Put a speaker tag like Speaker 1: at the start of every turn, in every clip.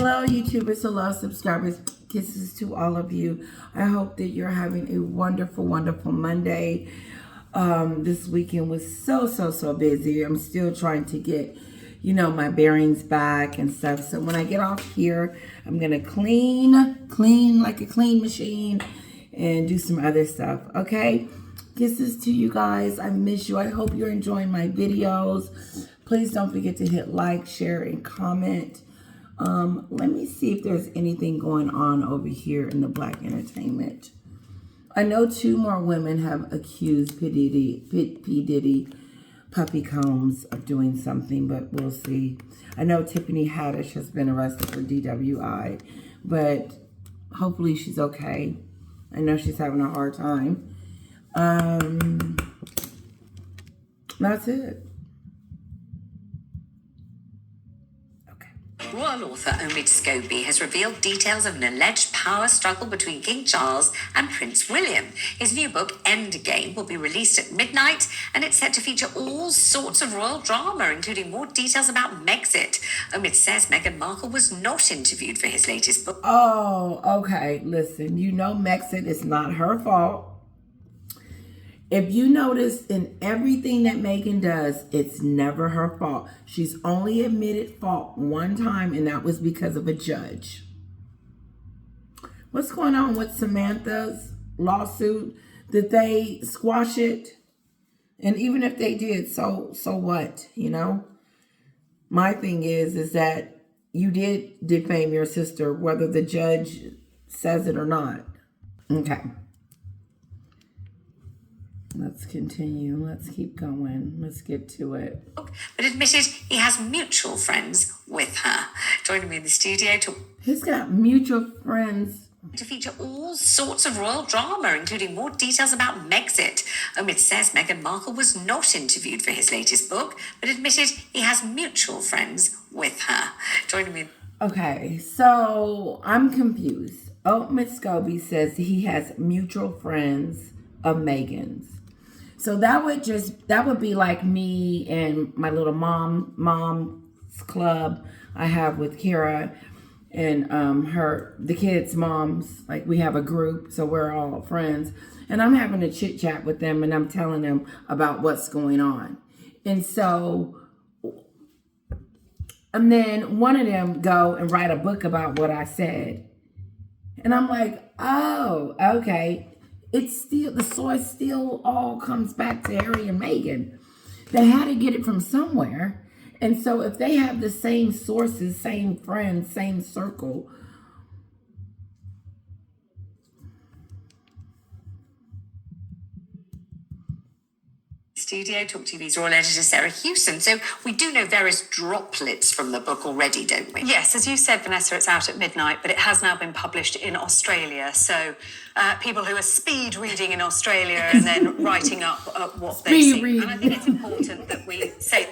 Speaker 1: Hello, YouTubers, hello, subscribers. Kisses to all of you. I hope that you're having a wonderful, wonderful Monday. This weekend was so busy. I'm still trying to get, my bearings back and stuff. So when I get off here, I'm going to clean like a clean machine and do some other stuff. Okay? Kisses to you guys. I miss you. I hope you're enjoying my videos. Please don't forget to hit like, share, and comment. Let me see if there's anything going on over here in the Black entertainment. I know 2 more women have accused P. Diddy Puppy Combs of doing something, but we'll see. I know Tiffany Haddish has been arrested for DWI, but hopefully she's okay. I know she's having a hard time. That's it.
Speaker 2: Royal author Omid Scobie has revealed details of an alleged power struggle between King Charles and Prince William. His new book, Endgame, will be released at midnight, and it's set to feature all sorts of royal drama, including more details about Megxit. Omid says Meghan Markle was not interviewed for his latest book.
Speaker 1: Oh, okay. Listen, Megxit is not her fault. If you notice in everything that Meghan does, it's never her fault. She's only admitted fault one time, and that was because of a judge. What's going on with Samantha's lawsuit? Did they squash it? And even if they did, so what, My thing is that you did defame your sister, whether the judge says it or not. Okay. Let's continue. Let's keep going. Let's get to it.
Speaker 2: But admitted he has mutual friends with her. Joining me in the studio
Speaker 1: He's got mutual friends.
Speaker 2: To feature all sorts of royal drama, including more details about Megxit. Omid says Meghan Markle was not interviewed for his latest book, but admitted he has mutual friends with her. Joining me.
Speaker 1: Okay, so I'm confused. Omid Scobie says he has mutual friends of Meghan's. So that would be like me and my little mom's club I have with Kira and the kids' moms. Like, we have a group, so we're all friends. And I'm having a chit chat with them, and I'm telling them about what's going on. And then one of them go and write a book about what I said. And I'm like, oh, okay. It's still, the source still all comes back to Harry and Meghan. They had to get it from somewhere. And so if they have the same sources, same friends, same circle.
Speaker 2: Studio Talk TV's royal editor Sarah Hewson. So we do know various droplets from the book already, don't we?
Speaker 3: Yes, as you said, Vanessa, it's out at midnight, but it has now been published in Australia. So people who are speed reading in Australia and then writing up what they've seen.
Speaker 1: Reading.
Speaker 3: And I think it's important that we say.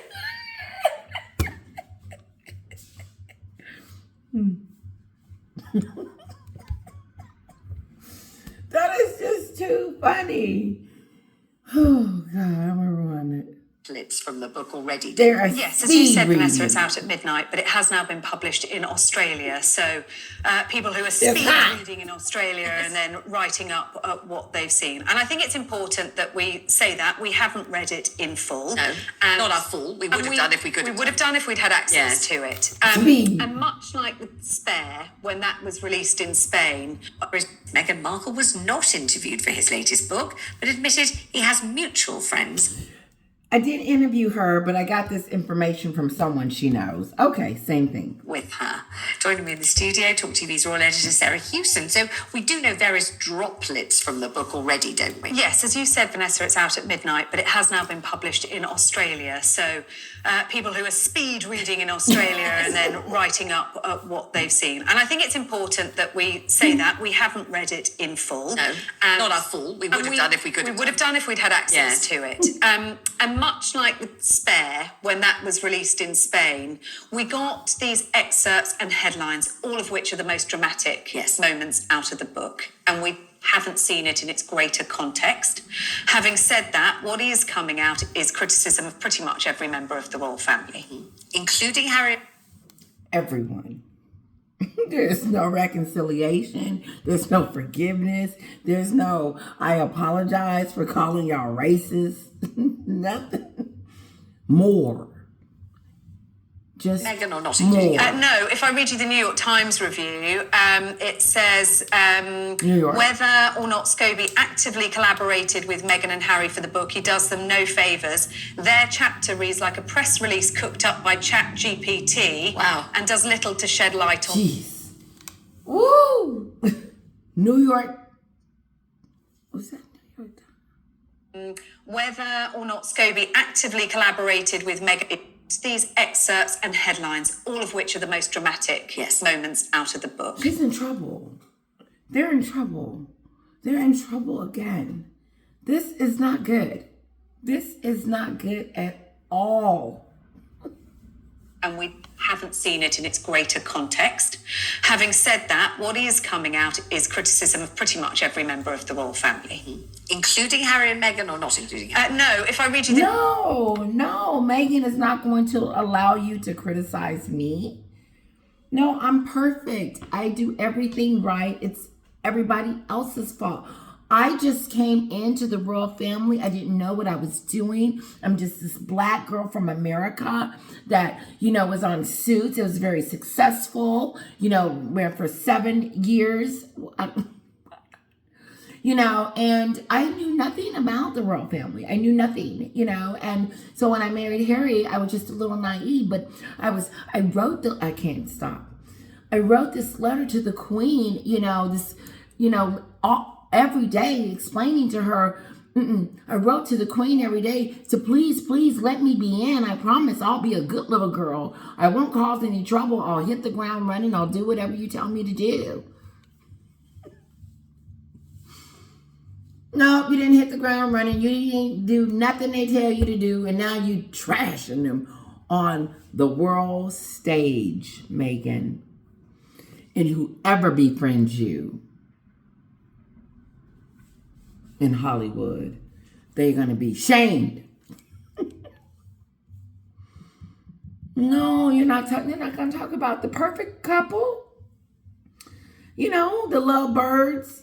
Speaker 1: That is just too funny. Oh, God, I'm going to ruin it.
Speaker 2: From the book already.
Speaker 3: Yes, as you said, Vanessa, it's out at midnight, but it has now been published in Australia. So people who are speed reading in Australia and then writing up what they've seen. And I think it's important that we say that. We haven't read it in full.
Speaker 2: No, not our full. We would have done if we could.
Speaker 3: We would have done if we'd had access to it. And much like with Spare, when that was released in Spain,
Speaker 2: Meghan Markle was not interviewed for his latest book, but admitted he has mutual friends.
Speaker 1: I did interview her, but I got this information from someone she knows. Okay, same thing.
Speaker 2: With her. Joining me in the studio, Talk TV's royal editor Sarah Hewson. So we do know various droplets from the book already, don't we?
Speaker 3: Yes, as you said, Vanessa, it's out at midnight, but it has now been published in Australia. So people who are speed reading in Australia and then writing up what they've seen. And I think it's important that we say that. We haven't read it in full.
Speaker 2: No, not our full. We would have done if we could.
Speaker 3: We would have done if we'd had access to it. And much like with Spare, when that was released in Spain, we got these excerpts and headlines, all of which are the most dramatic moments out of the book. And we haven't seen it in its greater context. Having said that, what is coming out is criticism of pretty much every member of the royal family.
Speaker 2: Including Harry.
Speaker 1: Everyone. There's no reconciliation. There's no forgiveness. There's no, I apologize for calling y'all racist. Nothing. More. Just
Speaker 2: Meghan or not
Speaker 1: more.
Speaker 2: including
Speaker 3: No, if I read you the New York Times review, it says
Speaker 1: New York.
Speaker 3: whether or not Scobie actively collaborated with Meghan and Harry for the book, he does them no favours. Their chapter reads like a press release cooked up by ChatGPT.
Speaker 2: Wow.
Speaker 3: And does little to shed light on.
Speaker 1: Jeez. Woo! New York. What's that? New York.
Speaker 3: Whether or not Scobie actively collaborated with Meghan. These excerpts and headlines, all of which are the most dramatic moments out of the book.
Speaker 1: She's in trouble. They're in trouble. They're in trouble again. This is not good. This is not good at all.
Speaker 3: And we haven't seen it in its greater context. Having said that, what is coming out is criticism of pretty much every member of the royal family.
Speaker 2: including Harry and Meghan, or not including Harry?
Speaker 3: No, if I read you the...
Speaker 1: No, Meghan is not going to allow you to criticize me. No, I'm perfect. I do everything right. It's everybody else's fault. I just came into the royal family. I didn't know what I was doing. I'm just this black girl from America that, was on Suits. It was very successful, where for 7 years, and I knew nothing about the royal family. I knew nothing, and so when I married Harry, I was just a little naive, but I wrote this letter to the queen, every day explaining to her, I wrote to the queen every day to please let me be in. I promise I'll be a good little girl. I won't cause any trouble. I'll hit the ground running. I'll do whatever you tell me to do. No, you didn't hit the ground running. You didn't do nothing they tell you to do. And now you trashing them on the world stage, Meghan. And whoever befriends you in Hollywood, they're going to be shamed. No, they're not going to talk about the perfect couple. The lovebirds,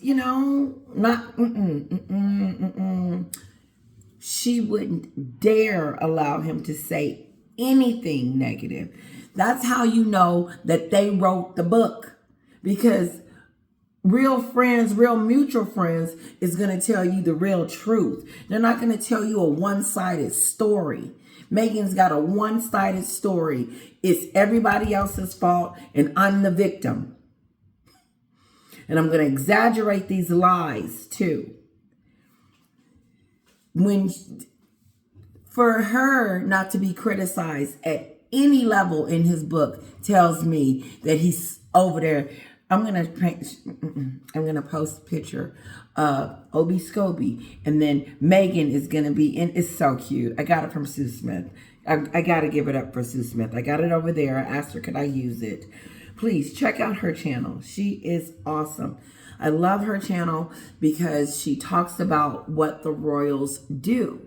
Speaker 1: She wouldn't dare allow him to say anything negative. That's how you know that they wrote the book. Because real friends, real mutual friends is going to tell you the real truth. They're not going to tell you a one-sided story. Meghan's got a one-sided story. It's everybody else's fault and I'm the victim. And I'm going to exaggerate these lies too. For her not to be criticized at any level in his book tells me that he's over there. I'm gonna post a picture of Obi Scobie, and then Meghan is gonna be in. It's so cute. I got it from Sue Smith. I gotta give it up for Sue Smith. I got it over there. I asked her, could I use it? Please check out her channel. She is awesome. I love her channel because she talks about what the royals do.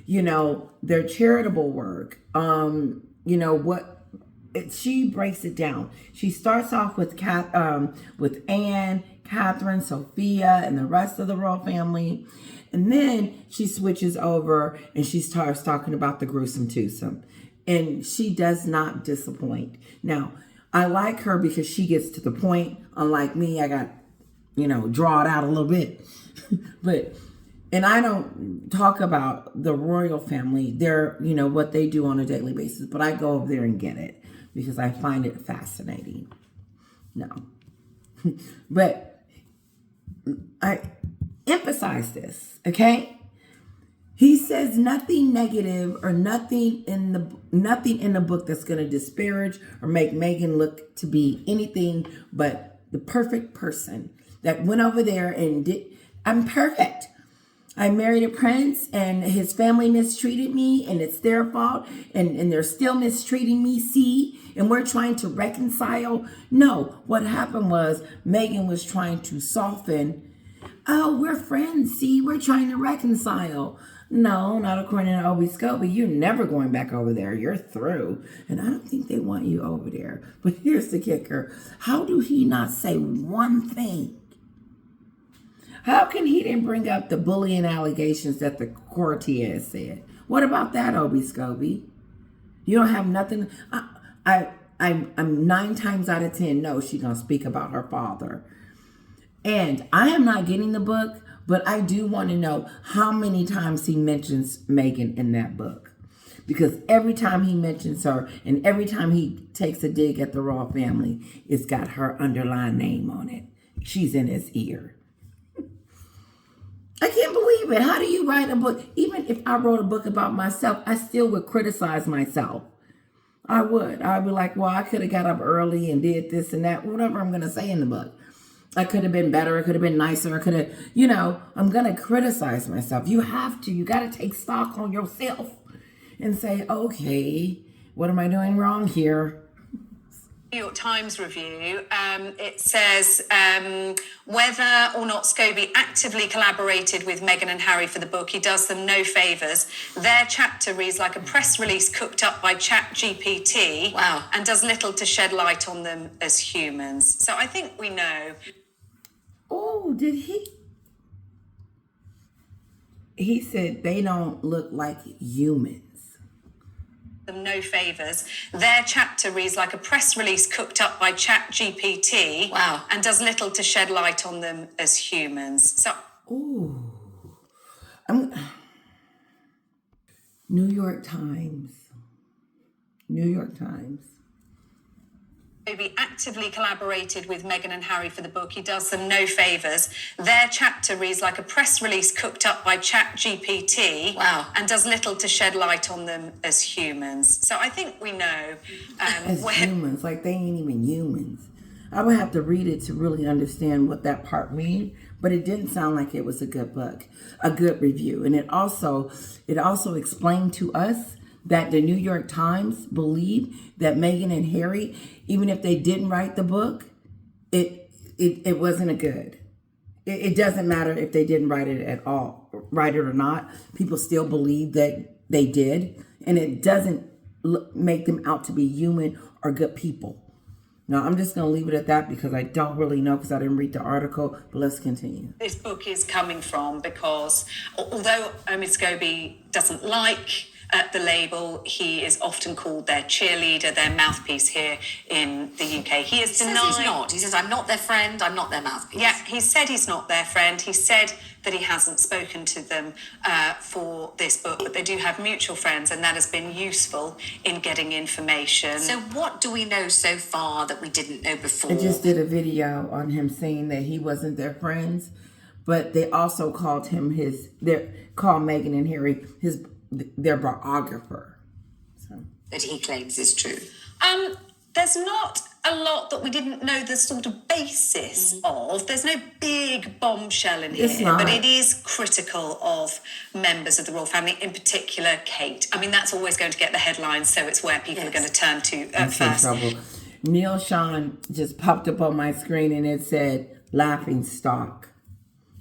Speaker 1: Their charitable work. She breaks it down. She starts off with Anne, Catherine, Sophia, and the rest of the royal family. And then she switches over and she starts talking about the gruesome twosome. And she does not disappoint. Now, I like her because she gets to the point. Unlike me, I got, draw it out a little bit. And I don't talk about the royal family. They're, what they do on a daily basis. But I go over there and get it because I find it fascinating. No. But I emphasize this, okay? He says nothing negative or nothing in the book that's going to disparage or make Meghan look to be anything but the perfect person that went over there and did. I'm perfect. I married a prince and his family mistreated me and it's their fault and they're still mistreating me, see? And we're trying to reconcile. No, what happened was Meghan was trying to soften. Oh, we're friends, see? We're trying to reconcile. No, not according to Obi Scobie. You're never going back over there. You're through. And I don't think they want you over there. But here's the kicker. How do he not say one thing? How can he didn't bring up the bullying allegations that the courtier said? What about that, Obi Scobie? You don't have nothing. I'm 9 times out of 10 no, she's gonna speak about her father. And I am not getting the book, but I do want to know how many times he mentions Meghan in that book. Because every time he mentions her and every time he takes a dig at the royal family, it's got her underlined name on it. She's in his ear. I can't believe it. How do you write a book? Even if I wrote a book about myself, I still would criticize myself. I would. I'd be like, well, I could have got up early and did this and that, whatever I'm going to say in the book. I could have been better. I could have been nicer. I could have, I'm going to criticize myself. You have to. You got to take stock on yourself and say, okay, what am I doing wrong here?
Speaker 3: New York Times review, it says whether or not Scobie actively collaborated with Meghan and Harry for the book, he does them no favours. Their chapter reads like a press release cooked up by ChatGPT.
Speaker 2: Wow.
Speaker 3: And does little to shed light on them as humans. So I think we know.
Speaker 1: Oh, did he? He said they don't look like humans.
Speaker 3: Them no favours. Their chapter reads like a press release cooked up by ChatGPT.
Speaker 2: Wow.
Speaker 3: And does little to shed light on them as humans. So.
Speaker 1: Ooh. New York Times. New York Times.
Speaker 3: Scobie actively collaborated with Meghan and Harry for the book. He does them no favours. Their chapter reads like a press release cooked up by ChatGPT.
Speaker 2: Wow.
Speaker 3: And does little to shed light on them as humans. So I think we know.
Speaker 1: As humans, like they ain't even humans. I would have to read it to really understand what that part means, but it didn't sound like it was a good book, a good review. And it also explained to us that the New York Times believed that Meghan and Harry, even if they didn't write the book, it wasn't a good. It doesn't matter if they didn't write it at all, write it or not. People still believe that they did, and it doesn't make them out to be human or good people. Now, I'm just going to leave it at that because I don't really know because I didn't read the article, but let's continue.
Speaker 3: This book is coming from because although Omid Scobie doesn't like the label, he is often called their cheerleader, their mouthpiece here in the UK. He has denied.
Speaker 2: Says he's not. He says, I'm not their friend, I'm not their mouthpiece.
Speaker 3: Yeah, he said he's not their friend. He said that he hasn't spoken to them for this book, but they do have mutual friends, and that has been useful in getting information.
Speaker 2: So what do we know so far that we didn't know before?
Speaker 1: I just did a video on him saying that he wasn't their friends, but they also called him called Meghan and Harry their biographer. So.
Speaker 2: That he claims is true.
Speaker 3: There's not a lot that we didn't know the sort of basis of. There's no big bombshell in
Speaker 1: It's
Speaker 3: here,
Speaker 1: not.
Speaker 3: but it is critical of members of the royal family, in particular Kate. I mean, that's always going to get the headlines, so it's where people are going to turn to first.
Speaker 1: Trouble. Neil Sean just popped up on my screen and it said, laughing stock.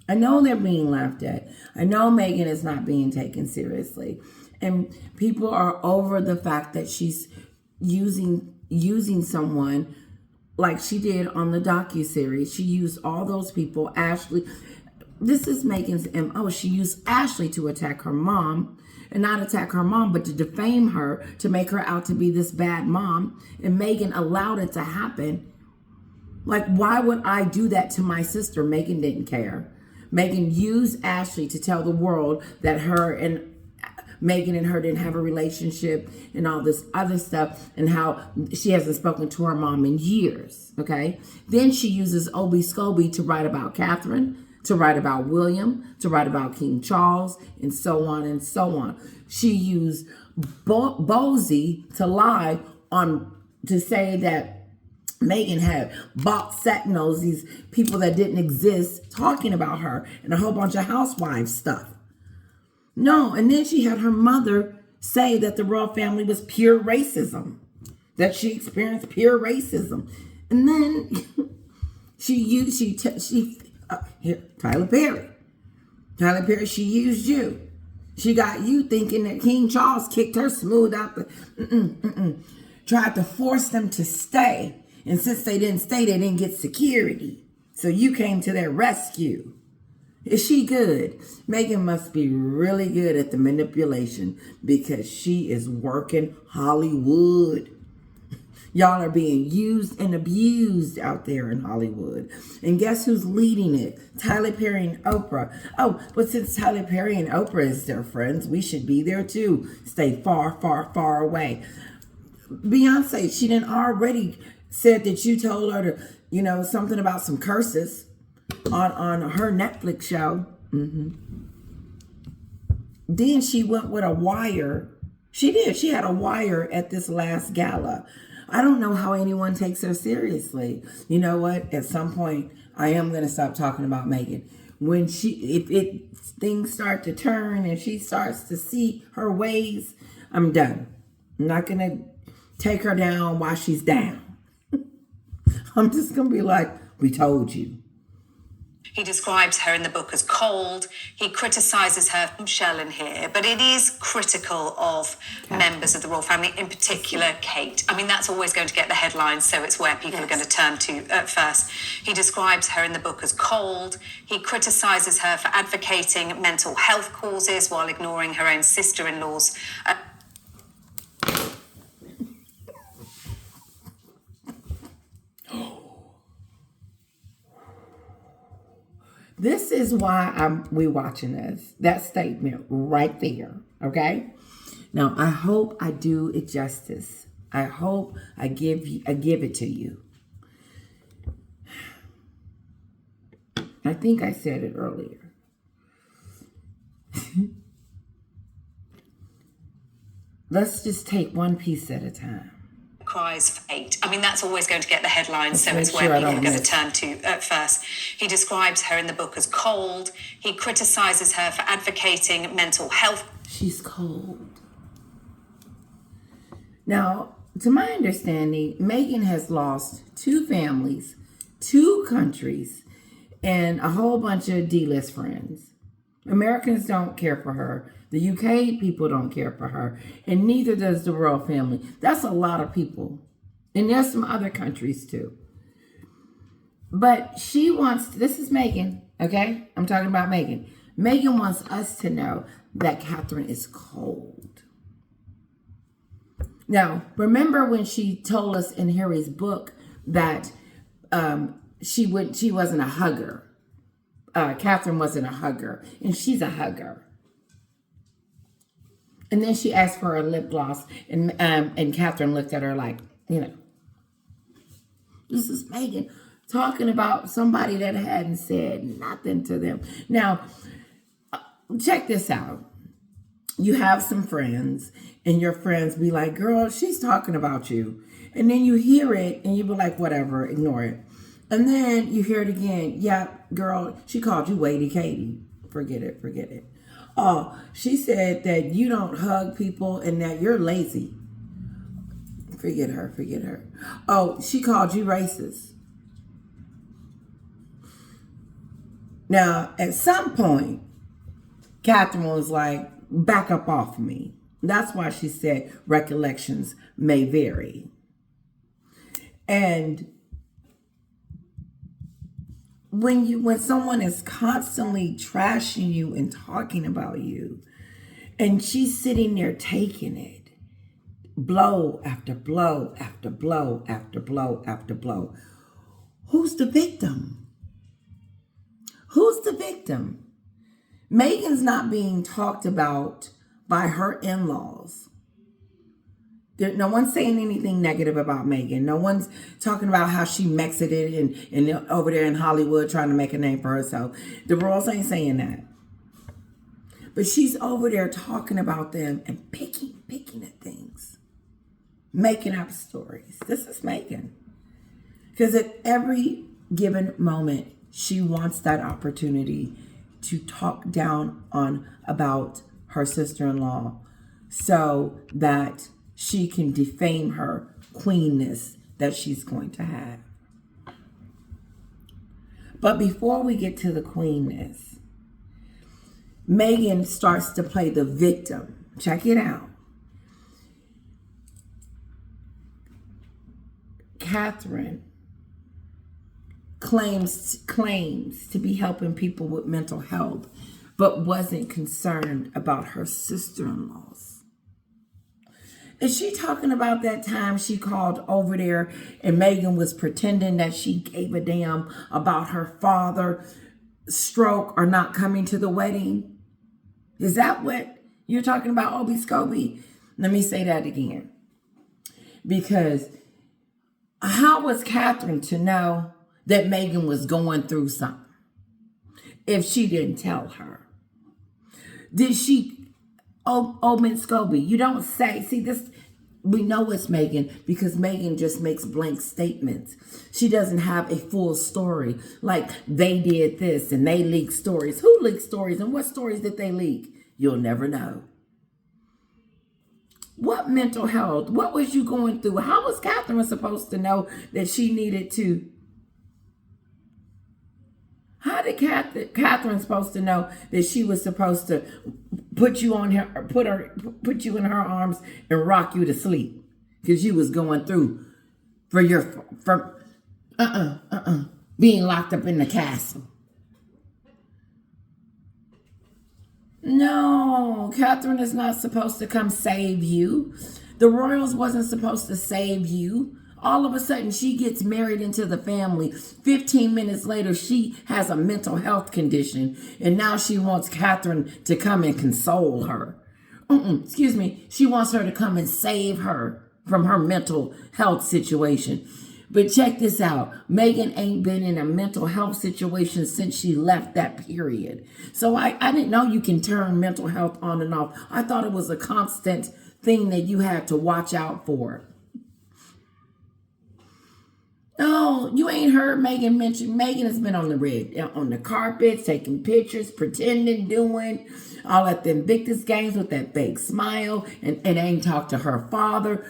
Speaker 1: I know they're being laughed at. I know Meghan is not being taken seriously. And people are over the fact that she's using someone like she did on the docuseries. She used all those people. Ashley, this is Meghan's MO. She used Ashley to attack her mom. And not attack her mom, but to defame her, to make her out to be this bad mom. And Meghan allowed it to happen. Like, why would I do that to my sister? Meghan didn't care. Meghan used Ashley to tell the world that Meghan and her didn't have a relationship and all this other stuff, and how she hasn't spoken to her mom in years, okay? Then she uses Obi Scobie to write about Catherine, to write about William, to write about King Charles, and so on and so on. She used Bosie to lie to say that Meghan had bought Setnos, these people that didn't exist, talking about her and a whole bunch of housewives stuff. No, and then she had her mother say that the royal family was pure racism, that she experienced pure racism. And then Tyler Perry, she used you. She got you thinking that King Charles kicked her smooth out the, tried to force them to stay. And since they didn't stay, they didn't get security. So you came to their rescue. Is she good? Meghan must be really good at the manipulation because she is working Hollywood. Y'all are being used and abused out there in Hollywood. And guess who's leading it? Tyler Perry and Oprah. Oh, but since Tyler Perry and Oprah is their friends, we should be there too. Stay far, far, far away. Beyonce, she done already said that you told her to, something about some curses on her Netflix show. Then she went with a wire. She did. She had a wire at this last gala. I don't know how anyone takes her seriously. You know what? At some point, I am going to stop talking about Meghan. When things start to turn and she starts to see her ways, I'm done. I'm not going to take her down while she's down. I'm just going to be like, we told you.
Speaker 3: He describes her in the book as cold. He criticises her from Shell in here, but it is critical of members of the royal family, in particular Kate. I mean, that's always going to get the headlines, so it's where people are going to turn to at first. He describes her in the book as cold. He criticises her for advocating mental health causes while ignoring her own sister-in-law's.
Speaker 1: This is why we're watching this. That statement right there, okay? Now, I hope I do it justice. I hope I give it to you. I think I said it earlier. Let's just take one piece at a time.
Speaker 3: Cries for Kate. I mean, that's always going to get the headlines, so it's where people are going to turn to at first. He describes her in the book as cold. He criticises her for advocating mental health.
Speaker 1: She's cold. Now, to my understanding, Meghan has lost 2 families, 2 countries, and a whole bunch of D-list friends. Americans don't care for her. The UK people don't care for her. And neither does the royal family. That's a lot of people. And there's some other countries too. But she wants, this is Meghan, okay? I'm talking about Meghan. Meghan wants us to know that Catherine is cold. Now, remember when she told us in Harry's book that she wasn't a hugger. Catherine wasn't a hugger, and she's a hugger. And then she asked for a lip gloss, and Catherine looked at her like, this is Meghan talking about somebody that hadn't said nothing to them. Now, check this out. You have some friends, and your friends be like, girl, she's talking about you. And then you hear it, and you be like, whatever, ignore it. And then you hear it again. Yeah, girl, she called you Waity Katie. Forget it. Oh, she said that you don't hug people and that you're lazy. Forget her. Oh, she called you racist. Now, at some point, Catherine was like, back up off me. That's why she said recollections may vary. And when someone is constantly trashing you and talking about you, and she's sitting there taking it, blow after blow after blow after blow after blow, who's the victim? Who's the victim? Meghan's not being talked about by her in-laws. No one's saying anything negative about Meghan. No one's talking about how she Mexican and over there in Hollywood trying to make a name for herself. The royals ain't saying that. But she's over there talking about them and picking at things. Making up stories. This is Meghan. Because at every given moment, she wants that opportunity to talk down about her sister-in-law so that she can defame her queenness that she's going to have. But before we get to the queenness, Meghan starts to play the victim. Check it out. Catherine claims to be helping people with mental health, but wasn't concerned about her sister-in-laws. Is she talking about that time she called over there and Meghan was pretending that she gave a damn about her father stroke or not coming to the wedding? Is that what you're talking about, Obi Scobie? Let me say that again. Because how was Catherine to know that Meghan was going through something if she didn't tell her? Did she, Miss Scobie, you don't say, see this, we know it's Meghan because Meghan just makes blank statements. She doesn't have a full story. Like, they did this and they leaked stories. Who leaked stories and what stories did they leak? You'll never know. What mental health? What was you going through? How was Catherine supposed to know that she needed to? How did Catherine supposed to know that she was supposed to put you on her, put you in her arms and rock you to sleep because you was going through being locked up in the castle? No, Catherine is not supposed to come save you. The royals wasn't supposed to save you. All of a sudden, she gets married into the family. 15 minutes later, she has a mental health condition, and now she wants Catherine to come and console her. Excuse me. She wants her to come and save her from her mental health situation. But check this out. Meghan ain't been in a mental health situation since she left that period. So I didn't know you can turn mental health on and off. I thought it was a constant thing that you had to watch out for. No, you ain't heard Meghan mention. Meghan has been on the carpet, taking pictures, pretending, doing all at the Invictus games with that fake smile, and ain't talked to her father,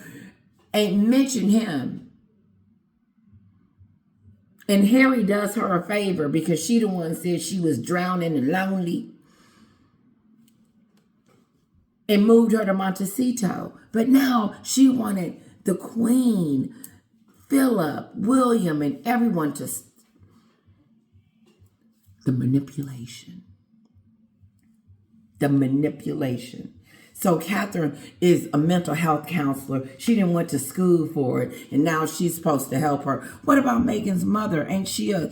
Speaker 1: ain't mentioned him. And Harry does her a favor because she the one said she was drowning and lonely and moved her to Montecito. But now she wanted the Queen, Philip, William, and everyone to... The manipulation. So Catherine is a mental health counselor. She didn't went to school for it, and now she's supposed to help her. What about Meghan's mother? Ain't she a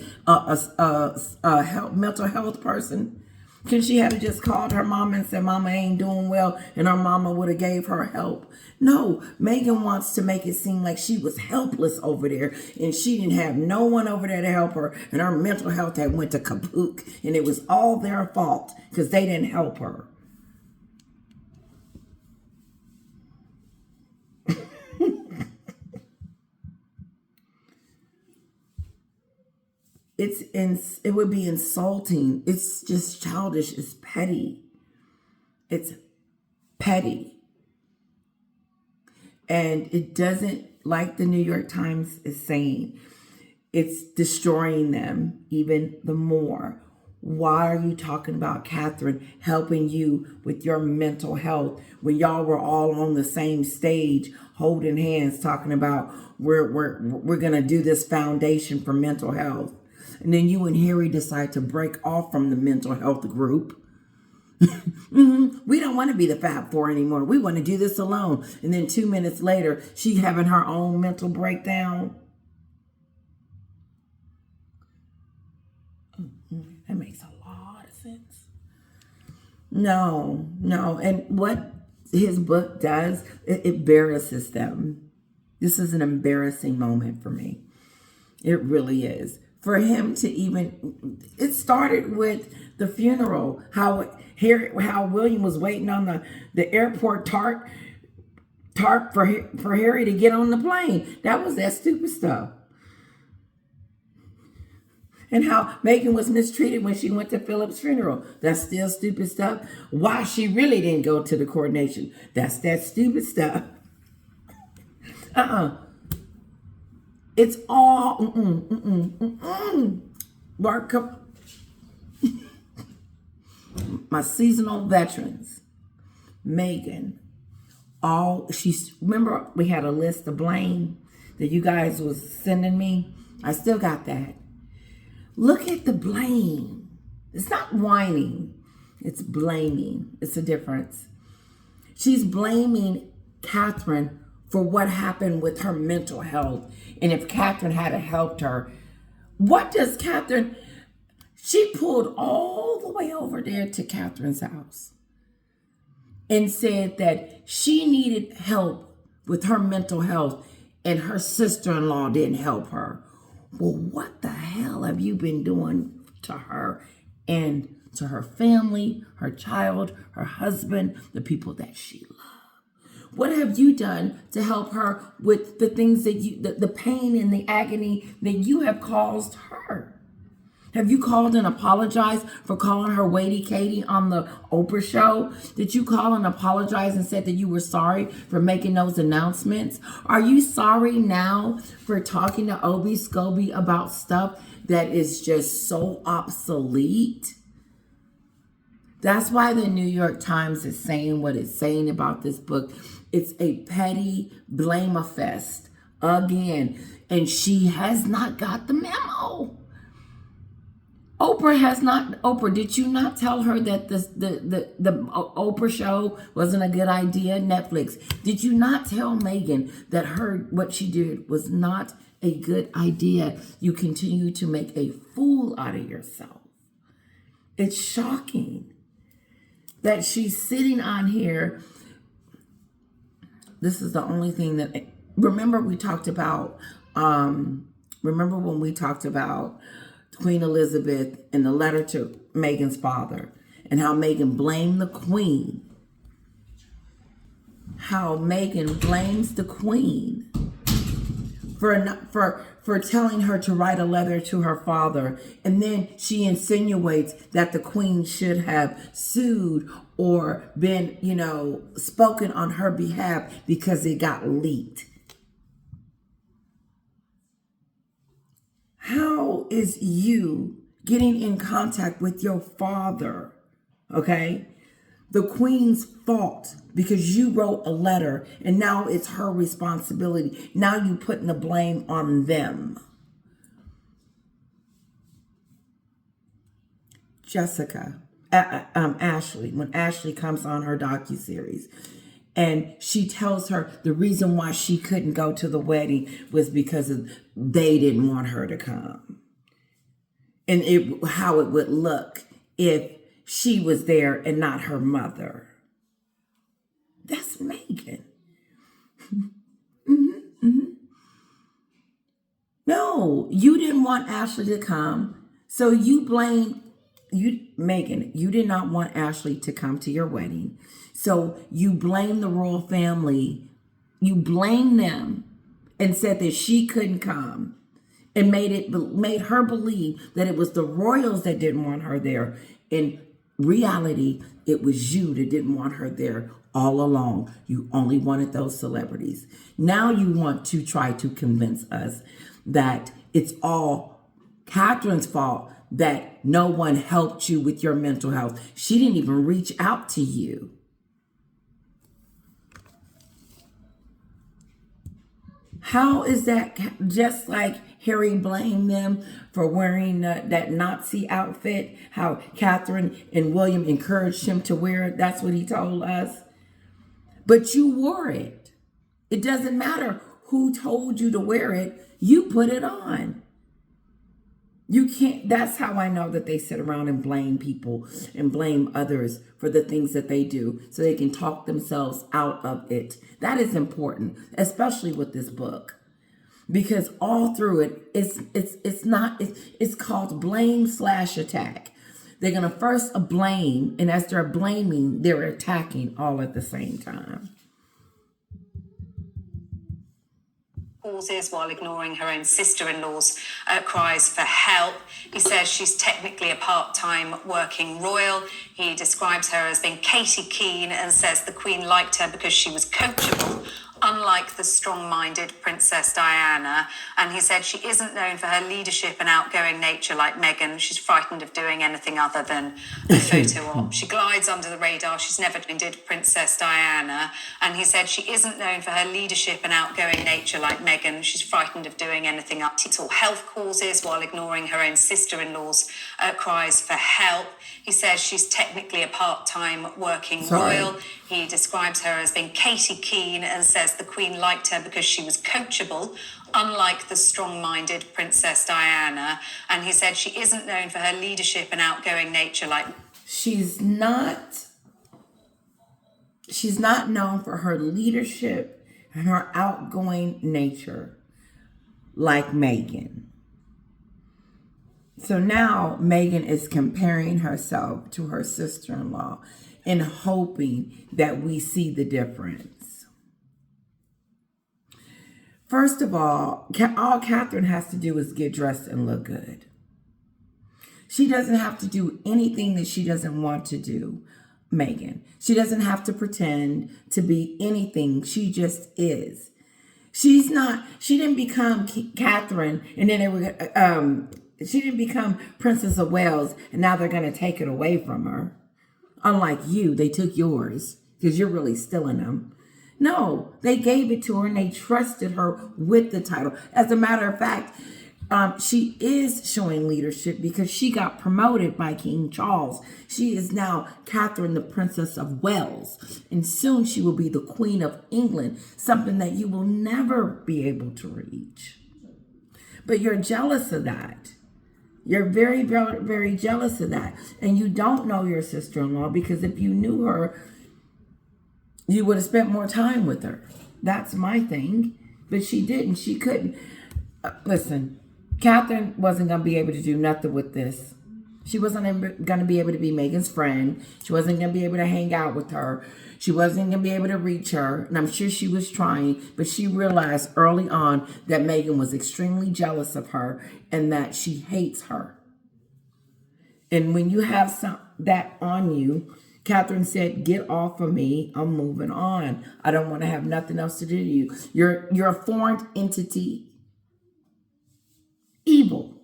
Speaker 1: mental health person? Can she have just called her mama and said, "Mama ain't doing well," and her mama would have gave her help? No, Meghan wants to make it seem like she was helpless over there, and she didn't have no one over there to help her, and her mental health had went to kaput, and it was all their fault because they didn't help her. It would be insulting. It's just childish. It's petty. It's petty. And it doesn't, like the New York Times is saying, it's destroying them even the more. Why are you talking about Catherine helping you with your mental health when y'all were all on the same stage holding hands talking about we're gonna do this foundation for mental health? And then you and Harry decide to break off from the mental health group. We don't want to be the Fab Four anymore. We want to do this alone. And then 2 minutes later, she having her own mental breakdown. That makes a lot of sense. No. And what his book does, it embarrasses them. This is an embarrassing moment for me. It really is. For him to even, it started with the funeral, how William was waiting on the airport tarp for Harry to get on the plane. That was that stupid stuff. And how Meghan was mistreated when she went to Philip's funeral. That's still stupid stuff. Why she really didn't go to the coronation. That's that stupid stuff. It's all Mark. my seasonal veterans, Meghan, remember we had a list of blame that you guys was sending me? I still got that. Look at the blame. It's not whining, it's blaming. It's a difference. She's blaming Catherine for what happened with her mental health. And if Catherine hadn't helped her, what does Catherine, she pulled all the way over there to Catherine's house and said that she needed help with her mental health and her sister-in-law didn't help her. Well, what the hell have you been doing to her and to her family, her child, her husband, the people that she loves? What have you done to help her with the things that the pain and the agony that you have caused her? Have you called and apologized for calling her Waity Katie on the Oprah show? Did you call and apologize and said that you were sorry for making those announcements? Are you sorry now for talking to Obi Scobie about stuff that is just so obsolete? That's why the New York Times is saying what it's saying about this book. It's a petty blame-a-fest again. And she has not got the memo. Oprah, did you not tell her that the Oprah show wasn't a good idea? Netflix, did you not tell Meghan that what she did was not a good idea? You continue to make a fool out of yourself. It's shocking that she's sitting on here. This is the only thing that, remember when we talked about Queen Elizabeth and the letter to Meghan's father and how Meghan blamed the Queen. How Meghan blames the Queen for telling her to write a letter to her father. And then she insinuates that the Queen should have sued or been, spoken on her behalf because it got leaked. How is you getting in contact with your father, okay, the Queen's fault because you wrote a letter and now it's her responsibility? Now you putting the blame on them. Ashley, when Ashley comes on her docuseries, and she tells her the reason why she couldn't go to the wedding was because they didn't want her to come. And how it would look if she was there and not her mother. That's Meghan. No, you didn't want Ashley to come. So Meghan, you did not want Ashley to come to your wedding. So you blame the royal family. You blame them and said that she couldn't come and made her believe that it was the royals that didn't want her there. In reality, it was you that didn't want her there all along. You only wanted those celebrities. Now you want to try to convince us that it's all Catherine's fault, that no one helped you with your mental health. She didn't even reach out to you. How is that just like Harry blamed them for wearing that Nazi outfit? How Catherine and William encouraged him to wear it. That's what he told us. But you wore it. It doesn't matter who told you to wear it. You put it on. You can't, that's how I know that they sit around and blame people and blame others for the things that they do so they can talk themselves out of it. That is important, especially with this book, because all through it, it's called blame/attack. They're going to first blame, and as they're blaming, they're attacking all at the same time.
Speaker 3: Pauses while ignoring her own sister-in-law's cries for help. He says she's technically a part-time working royal. He describes her as being Katie Keene and says the Queen liked her because she was coachable. unlike the strong-minded Princess Diana. And he said she isn't known for her leadership and outgoing nature like Meghan. She's frightened of doing anything other than a photo op. She glides under the radar. She's never did Princess Diana. And he said she isn't known for her leadership and outgoing nature like Meghan. She's frightened of doing anything up to health causes while ignoring her own sister-in-law's cries for help. He says she's technically a part-time working royal. He describes her as being Katie Keene and says the Queen liked her because she was coachable, unlike the strong-minded Princess Diana. And he said she isn't known for her leadership and outgoing nature like...
Speaker 1: She's not known for her leadership and her outgoing nature like Meghan. So now Meghan is comparing herself to her sister-in-law and hoping that we see the difference. First of all Catherine has to do is get dressed and look good. She doesn't have to do anything that she doesn't want to do, Meghan. She doesn't have to pretend to be anything. She just is. She didn't become Catherine and then she didn't become Princess of Wales and now they're going to take it away from her. Unlike you, they took yours because you're really stealing them. No, they gave it to her and they trusted her with the title. As a matter of fact, she is showing leadership because she got promoted by King Charles. She is now Catherine, the Princess of Wales. And soon she will be the Queen of England, something that you will never be able to reach. But you're jealous of that. You're very, very, very jealous of that. And you don't know your sister-in-law because if you knew her, you would have spent more time with her. That's my thing. But she didn't. She couldn't. Listen, Catherine wasn't going to be able to do nothing with this. She wasn't going to be able to be Meghan's friend. She wasn't going to be able to hang out with her. She wasn't going to be able to reach her. And I'm sure she was trying, but she realized early on that Meghan was extremely jealous of her and that she hates her. And when you have that on you, Catherine said, get off of me. I'm moving on. I don't want to have nothing else to do to you. You're a foreign entity. Evil.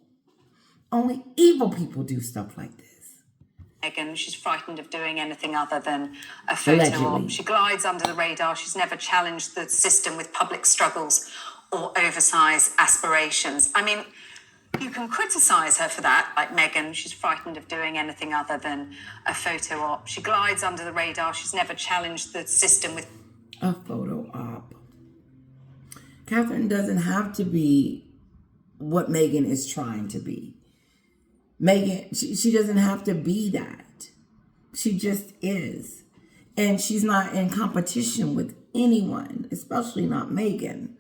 Speaker 1: Only evil people do stuff like this.
Speaker 3: Meghan, she's frightened of doing anything other than a photo op. She glides under the radar. She's never challenged the system with public struggles or oversized aspirations. I mean, you can criticize her for that, like Meghan. She's frightened of doing anything other than a photo op. She glides under the radar. She's never challenged the system with
Speaker 1: a photo op. Catherine doesn't have to be what Meghan is trying to be. Meghan, she doesn't have to be that. She just is. And she's not in competition with anyone, especially not Meghan.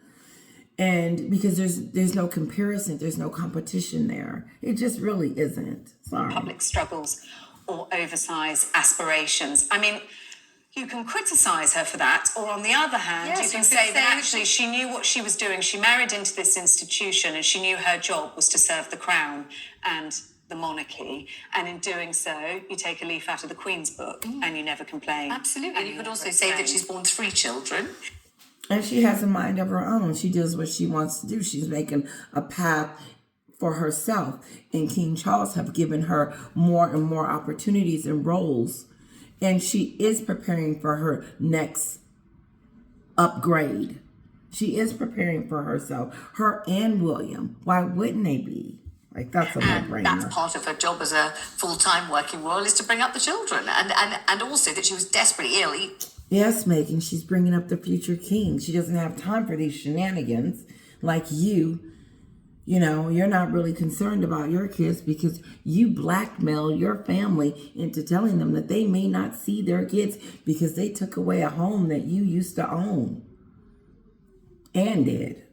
Speaker 1: And because there's no comparison, there's no competition there. It just really isn't. Sorry.
Speaker 3: Public struggles or oversized aspirations. I mean, you can criticize her for that, or on the other hand, you can say that actually she knew what she was doing. She married into this institution and she knew her job was to serve the crown and the monarchy, and in doing so you take a leaf out of the Queen's book and you never complain.
Speaker 2: Absolutely. And you could also say that she's born 3 children.
Speaker 1: And she has a mind of her own. She does what she wants to do. She's making a path for herself. And King Charles have given her more and more opportunities and roles. And she is preparing for her next upgrade. She is preparing for herself. Her and William. Why wouldn't they be? Like, that's a no-brainer.
Speaker 2: That's part of her job as a full-time working royal, is to bring up the children. And also that she was desperately ill.
Speaker 1: Yes, Meghan, she's bringing up the future king. She doesn't have time for these shenanigans like you. You know, you're not really concerned about your kids because you blackmail your family into telling them that they may not see their kids because they took away a home that you used to own and did.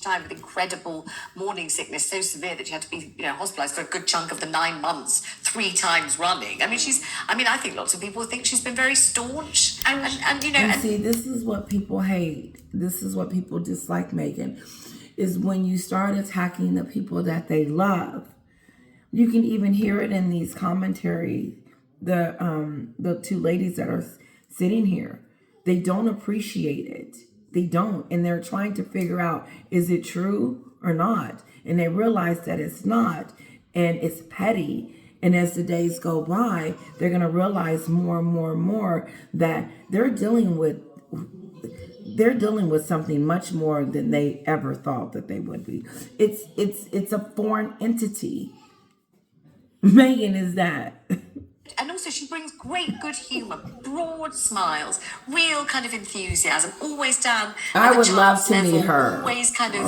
Speaker 2: Time with incredible morning sickness, so severe that she had to be, hospitalized for a good chunk of the 9 months, 3 times running. I mean, I think lots of people think she's been very staunch and
Speaker 1: see, this is what people hate. This is what people dislike, Meghan, is when you start attacking the people that they love. You can even hear it in these commentaries. The 2 ladies that are sitting here, they don't appreciate it. They don't. And they're trying to figure out, is it true or not? And they realize that it's not. And it's petty. And as the days go by, they're going to realize more and more and more that they're dealing with something much more than they ever thought that they would be. It's a foreign entity. Meghan is that.
Speaker 2: And also, she brings great good humour, broad smiles, real kind of enthusiasm, always down.
Speaker 1: I would love to meet her.
Speaker 2: Always kind of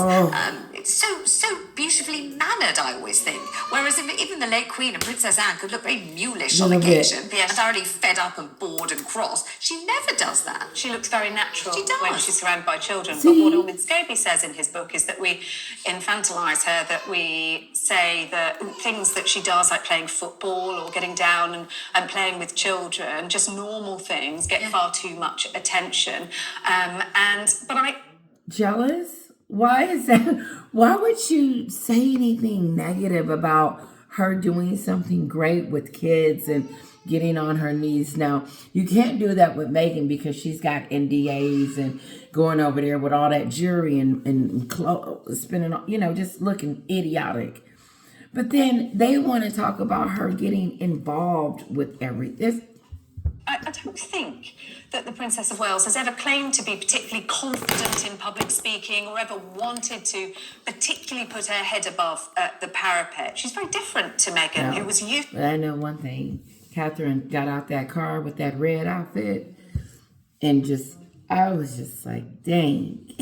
Speaker 2: so beautifully mannered, I always think. Whereas even the late Queen and Princess Anne could look very mulish on occasion, and thoroughly fed up and bored and cross. She never does that.
Speaker 3: She looks very natural when she's surrounded by children.
Speaker 1: See?
Speaker 3: But what Scobie says in his book is that we infantilise her, that we say that things that she does, like playing football or getting down and playing with children, just normal things, get far too much attention. But I...
Speaker 1: Jealous? Why is that? Why would you say anything negative about her doing something great with kids and getting on her knees? Now, you can't do that with Meghan because she's got NDAs and going over there with all that jewelry and clothes, spending, just looking idiotic. But then they want to talk about her getting involved with everything.
Speaker 3: I don't think that the Princess of Wales has ever claimed to be particularly confident in public speaking or ever wanted to particularly put her head above the parapet. She's very different to Meghan, who was used...
Speaker 1: But I know one thing. Catherine got out that car with that red outfit and I was just like, dang.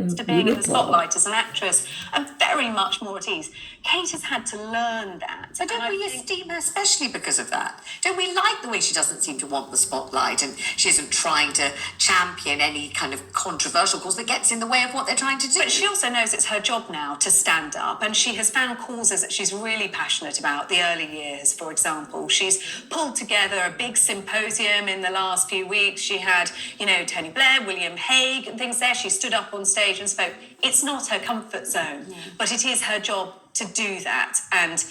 Speaker 3: to being in the spotlight as an actress and very much more at ease. Kate has had to learn that.
Speaker 2: So don't we esteem her especially because of that? Don't we like the way she doesn't seem to want the spotlight and she isn't trying to champion any kind of controversial cause that gets in the way of what they're trying to do?
Speaker 3: But she also knows it's her job now to stand up, and she has found causes that she's really passionate about. The early years, for example. She's pulled together a big symposium in the last few weeks. She had, Tony Blair, William Hague and things there. She stood up on stage and spoke. It's not her comfort zone, but it is her job to do that, and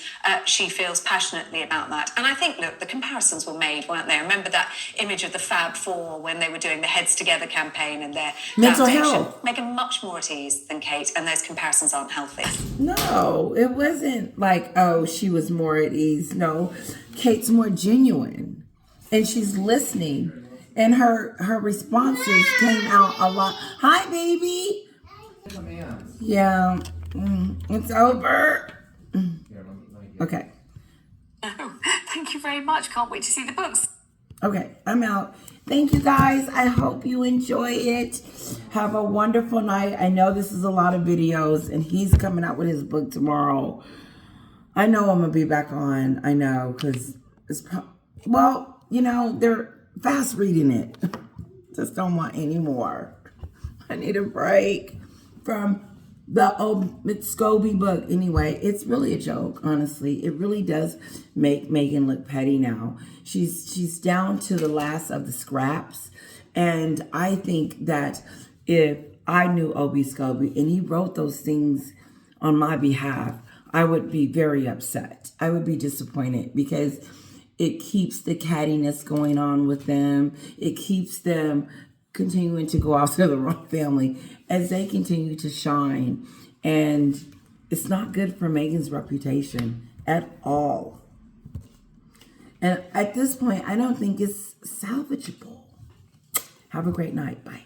Speaker 3: she feels passionately about that. And I think, look, the comparisons were made, weren't they? Remember that image of the Fab Four when they were doing the Heads Together campaign and their
Speaker 1: mental
Speaker 3: foundation.
Speaker 1: health.
Speaker 3: Meghan much more at ease than Kate, and those comparisons aren't healthy.
Speaker 1: No, it wasn't like, oh, she was more at ease. No, Kate's more genuine, and she's listening, and her responses came out a lot. Hi, baby. Yeah. It's over. Okay.
Speaker 2: Oh, thank you very much. Can't wait to see the books.
Speaker 1: Okay, I'm out. Thank you guys. I hope you enjoy it. Have a wonderful night. I know this is a lot of videos, and he's coming out with his book tomorrow. I know I'm going to be back on. I know, because it's they're fast reading it. Just don't want any more. I need a break from the Scobie book. Anyway, it's really a joke, honestly. It really does make Meghan look petty now. She's down to the last of the scraps. And I think that if I knew Obi Scobie and he wrote those things on my behalf, I would be very upset. I would be disappointed because it keeps the cattiness going on with them. It keeps them continuing to go after the wrong family as they continue to shine. And it's not good for Meghan's reputation at all. And at this point, I don't think it's salvageable. Have a great night. Bye.